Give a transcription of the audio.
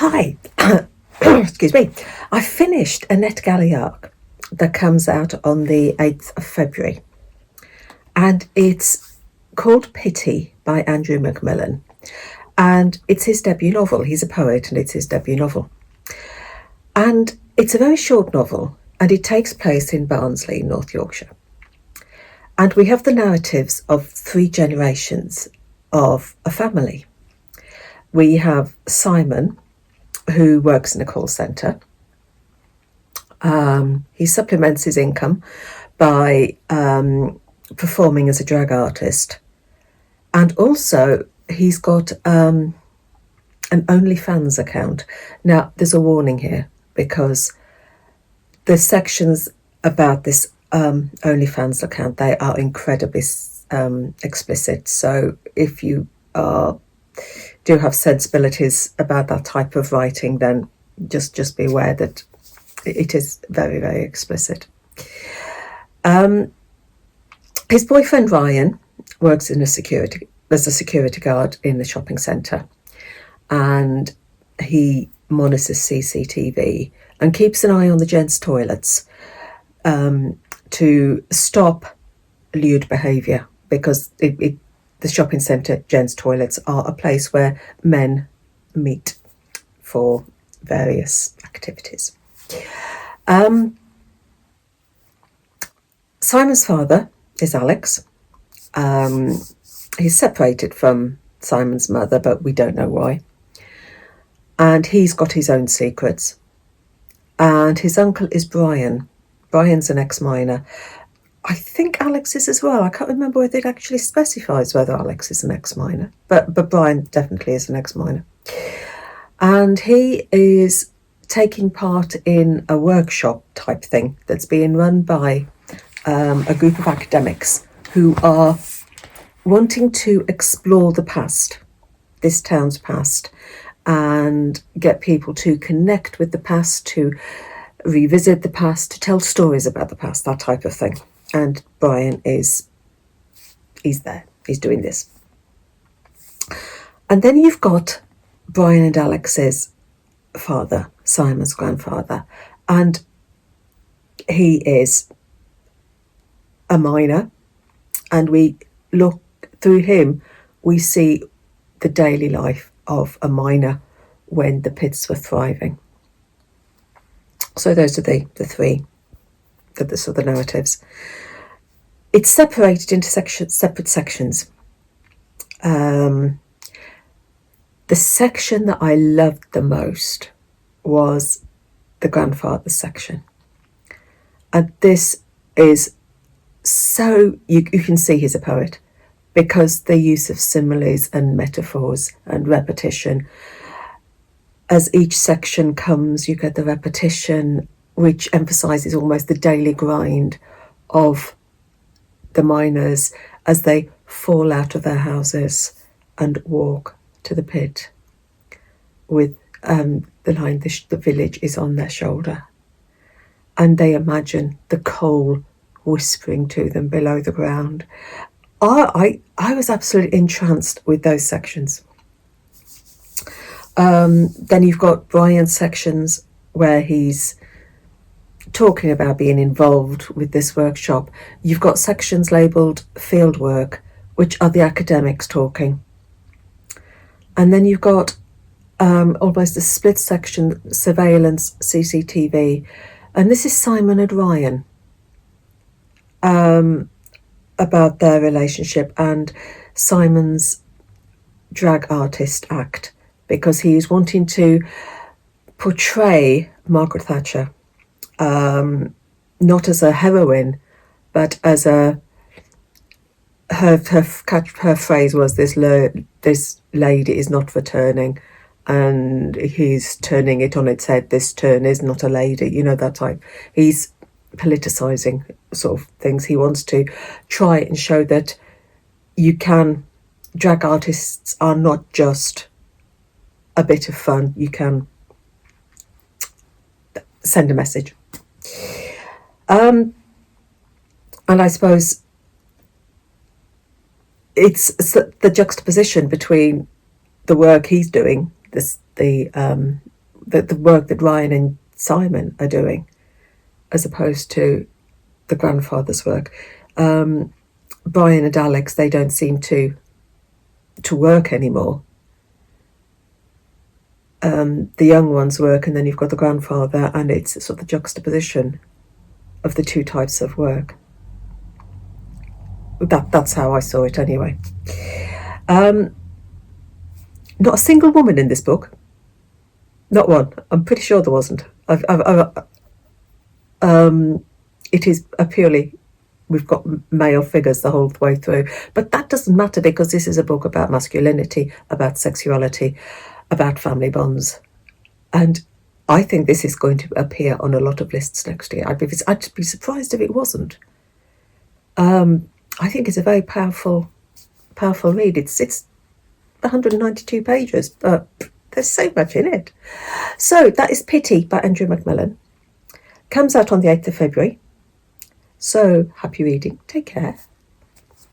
Hi, excuse me. I finished a NetGalley arc that comes out on the 8th of February, and it's called Pity by Andrew McMillan, and it's his debut novel. He's a poet, and it's his debut novel. And it's a very short novel, and it takes place in Barnsley, North Yorkshire. And we have the narratives of 3 generations of a family. We have Simon, who works in a call centre. He supplements his income by performing as a drag artist. And also, he's got an OnlyFans account. Now, there's a warning here, because the sections about this OnlyFans account, they are incredibly explicit. So if you do have sensibilities about that type of writing, then just be aware that it is very, very explicit. His boyfriend Ryan works as a security guard in the shopping centre, and he monitors CCTV and keeps an eye on the gents' toilets to stop lewd behaviour, because the shopping centre gents' toilets are a place where men meet for various activities. Simon's father is Alex. He's separated from Simon's mother, but we don't know why. And he's got his own secrets. And his uncle is Brian. Brian's an ex-miner. I think Alex is as well. I can't remember whether it actually specifies whether Alex is an ex-miner, but Brian definitely is an ex-miner. And he is taking part in a workshop type thing that's being run by a group of academics who are wanting to explore the past, this town's past, and get people to connect with the past, to revisit the past, to tell stories about the past, that type of thing. And Brian he's there, he's doing this. And then you've got Brian and Alex's father, Simon's grandfather, and he is a miner, and we look through him, we see the daily life of a miner when the pits were thriving. So those are the three, the sort of narratives. It's separated into separate sections. The section that I loved the most was the grandfather's section. And this is so, you can see he's a poet, because the use of similes and metaphors and repetition. As each section comes, you get the repetition, which emphasises almost the daily grind of the miners as they fall out of their houses and walk to the pit with the line, the village is on their shoulder. And they imagine the coal whispering to them below the ground. I was absolutely entranced with those sections. Then you've got Brian's sections where he's talking about being involved with this workshop. You've got sections labelled fieldwork, which are the academics talking. And then you've got almost a split section, surveillance, CCTV. And this is Simon and Ryan, about their relationship and Simon's drag artist act, because he's wanting to portray Margaret Thatcher, not as a heroine, but as her phrase was, this lady is not returning, and he's turning it on its head. This turn is not a lady, that type. He's politicising sort of things. He wants to try and show that drag artists are not just a bit of fun. You can send a message. And I suppose it's the juxtaposition between the work he's doing, the the work that Ryan and Simon are doing, as opposed to the grandfather's work. Brian and Alex, they don't seem to work anymore. The young ones work, and then you've got the grandfather, and it's sort of the juxtaposition of the two types of work. That's how I saw it anyway. Not a single woman in this book. Not one. I'm pretty sure there wasn't. It is a purely, we've got male figures the whole way through. But that doesn't matter, because this is a book about masculinity, about sexuality, about family bonds. And I think this is going to appear on a lot of lists next year. I'd be surprised if it wasn't. I think it's a very powerful read. It's 192 pages, but there's so much in it. So that is Pity by Andrew McMillan. Comes out on the 8th of February. So happy reading. Take care.